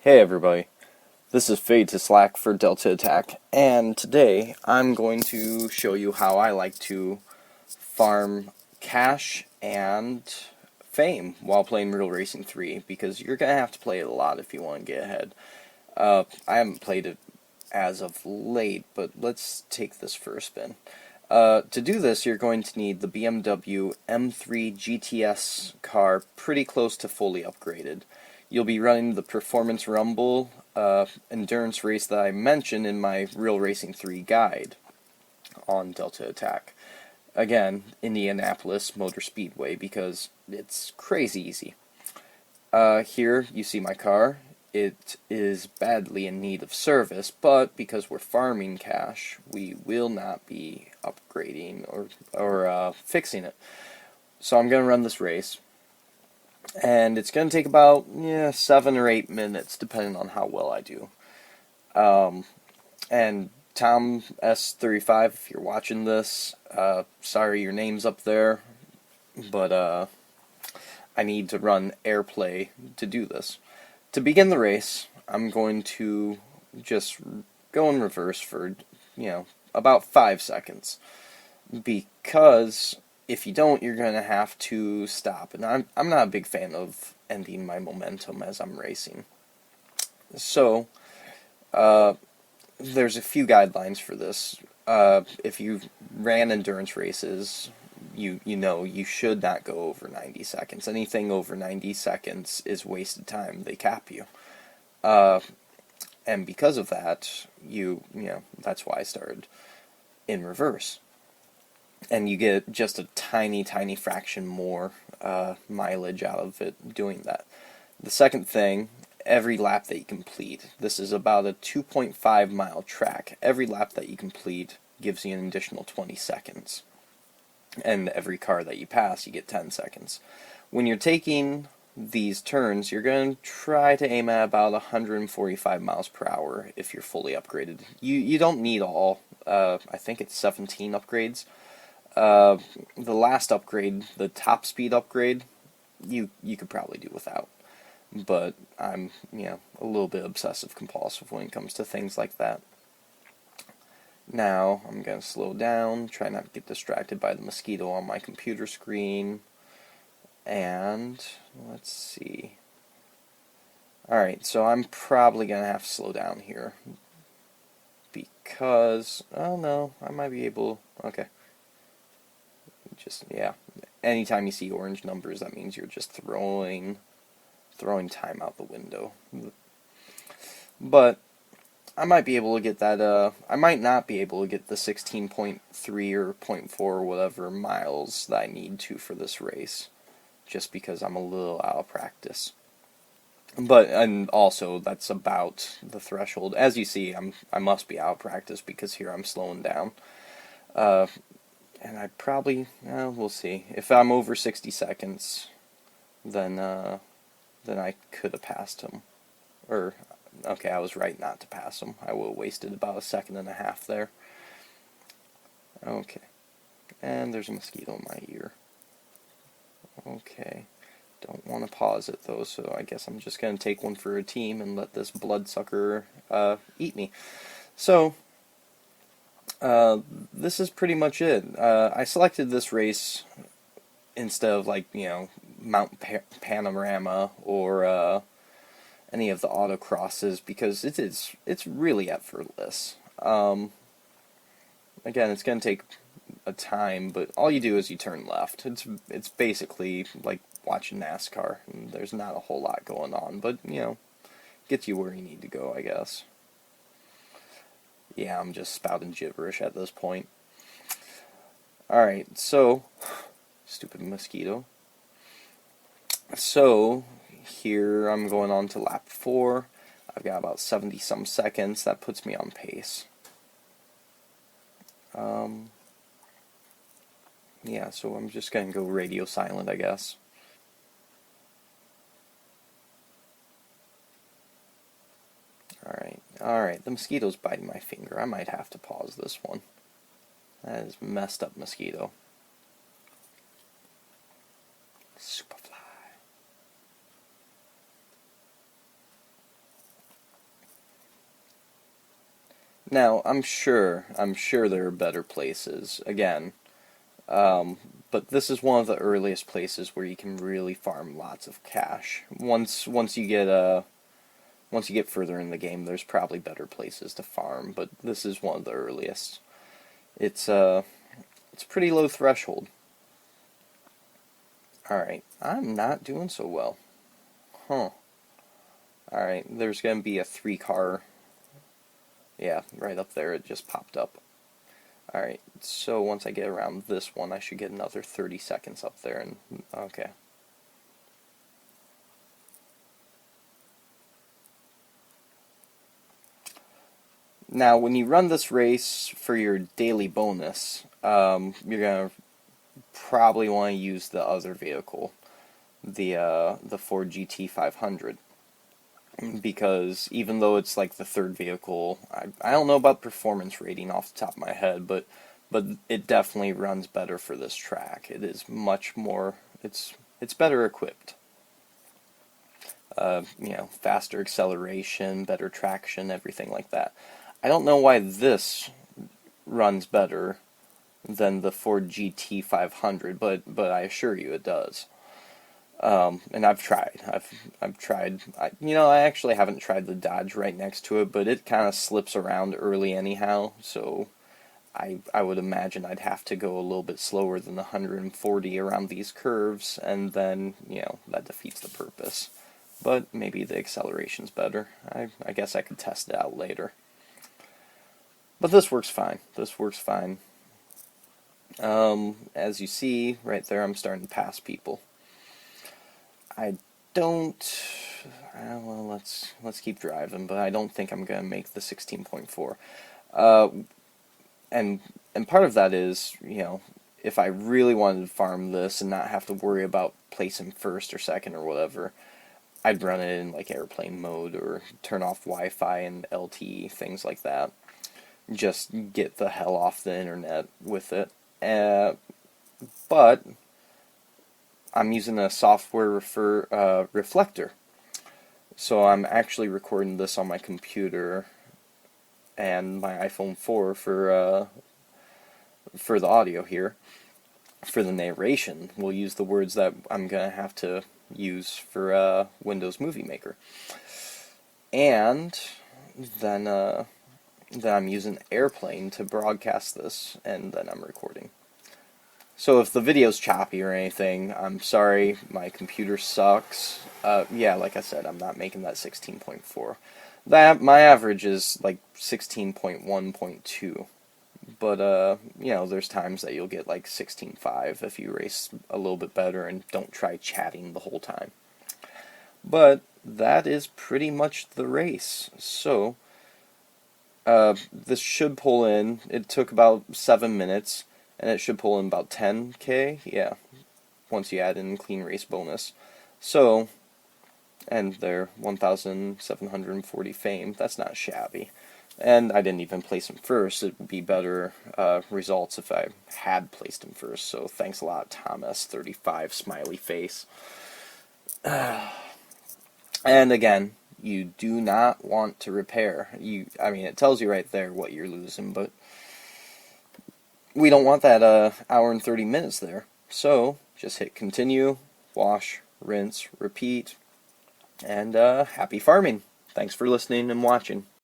Hey everybody, this is Fade to Slack for Delta Attack, and today I'm going to show you how I like to farm cash and fame while playing Real Racing 3, because you're going to have to play it a lot if you want to get ahead. I haven't played it as of late, but let's take this for a spin. To do this, you're going to need the BMW M3 GTS car pretty close to fully upgraded. You'll be running the Performance Rumble endurance race that I mentioned in my Real Racing 3 guide on Delta Attack. Again, Indianapolis Motor Speedway, because it's crazy easy. Here you see my car. It is badly in need of service, but because we're farming cash, we will not be upgrading or fixing it. So I'm going to run this race, and it's going to take about 7 or 8 minutes, depending on how well I do. And Tom S35, if you're watching this, sorry your name's up there, but I need to run AirPlay to do this. To begin the race, I'm going to just go in reverse for, about 5 seconds. Because if you don't, you're going to have to stop. And I'm not a big fan of ending my momentum as I'm racing. So, there's a few guidelines for this. If you ran endurance races, you know you should not go over 90 seconds. Anything over 90 seconds is wasted time. They cap you. And because of that, that's why I started in reverse. And you get just a tiny, tiny fraction more mileage out of it doing that. The second thing, every lap that you complete, this is about a 2.5 mile track. Every lap that you complete gives you an additional 20 seconds. And every car that you pass, you get 10 seconds. When you're taking these turns, you're going to try to aim at about 145 miles per hour if you're fully upgraded. You don't need all, I think it's 17 upgrades. The last upgrade, the top speed upgrade, you could probably do without. But I'm, a little bit obsessive compulsive when it comes to things like that. Now, I'm going to slow down, try not to get distracted by the mosquito on my computer screen. And, let's see. Alright, so I'm probably going to have to slow down here. Because, oh no, I might be able, okay. Anytime you see orange numbers, that means you're just throwing time out the window. But I might be able to get that, I might not be able to get the 16.3 or 0.4 or whatever miles that I need to for this race, just because I'm a little out of practice. But, and also, that's about the threshold. As you see, I must be out of practice, because here I'm slowing down. And I probably, we'll see. If I'm over 60 seconds, then I could have passed him. Okay, I was right not to pass him. I would have wasted about 1.5 seconds there. Okay. And there's a mosquito in my ear. Okay. Don't want to pause it, though, so I guess I'm just going to take one for a team and let this bloodsucker eat me. So, this is pretty much it. I selected this race instead of, Mount Panorama or any of the autocrosses, because it's really effortless. Again, it's going to take a time, but all you do is you turn left. It's basically like watching NASCAR, and there's not a whole lot going on, but gets you where you need to go, I guess. Yeah, I'm just spouting gibberish at this point. Alright, so, stupid mosquito. So, here I'm going on to lap 4. I've got about 70 some seconds. That puts me on pace. Yeah, so I'm just going to go radio silent, I guess. Alright, the mosquito's biting my finger. I might have to pause this one. That is messed up mosquito. Superfly. Now, I'm sure there are better places, again, but this is one of the earliest places where you can really farm lots of cash. Once you get further in the game, there's probably better places to farm, but this is one of the earliest. It's pretty low threshold. Alright, I'm not doing so well. Huh. Alright, there's gonna be a 3-car. Yeah, right up there, it just popped up. Alright, so once I get around this one, I should get another 30 seconds up there, and okay. Now, when you run this race for your daily bonus, you're gonna probably want to use the other vehicle, the Ford GT500, because even though it's like the third vehicle, I don't know about performance rating off the top of my head, but it definitely runs better for this track. It is much more. It's better equipped. Faster acceleration, better traction, everything like that. I don't know why this runs better than the Ford GT500, but I assure you it does. And I've tried. I've tried. I actually haven't tried the Dodge right next to it, but it kind of slips around early anyhow. So I would imagine I'd have to go a little bit slower than the 140 around these curves, and then that defeats the purpose. But maybe the acceleration's better. I guess I could test it out later. But this works fine. This works fine. As you see right there, I'm starting to pass people. I don't. Well, let's keep driving, but I don't think I'm gonna make the 16.4. And part of that is, if I really wanted to farm this and not have to worry about placing first or second or whatever, I'd run it in like airplane mode or turn off Wi-Fi and LTE, things like that. Just get the hell off the internet with it. But I'm using a software reflector. So I'm actually recording this on my computer and my iPhone 4 for the audio here. For the narration, we'll use the words that I'm going to have to use for Windows Movie Maker. And then I'm using Airplane to broadcast this, and then I'm recording. So if the video's choppy or anything, I'm sorry, my computer sucks. Yeah, like I said, I'm not making that 16.4. My average is like 16.1.2. But there's times that you'll get like 16.5 if you race a little bit better and don't try chatting the whole time. But that is pretty much the race. So this should pull in. It took about 7 minutes, and it should pull in about 10K. Yeah, once you add in clean race bonus. So, and they're 1,740 fame. That's not shabby. And I didn't even place him first. It would be better results if I had placed him first. So thanks a lot, Thomas35 smiley face. And again, you do not want to repair. It tells you right there what you're losing, but we don't want that hour and 30 minutes there. So just hit continue, wash, rinse, repeat, and happy farming. Thanks for listening and watching.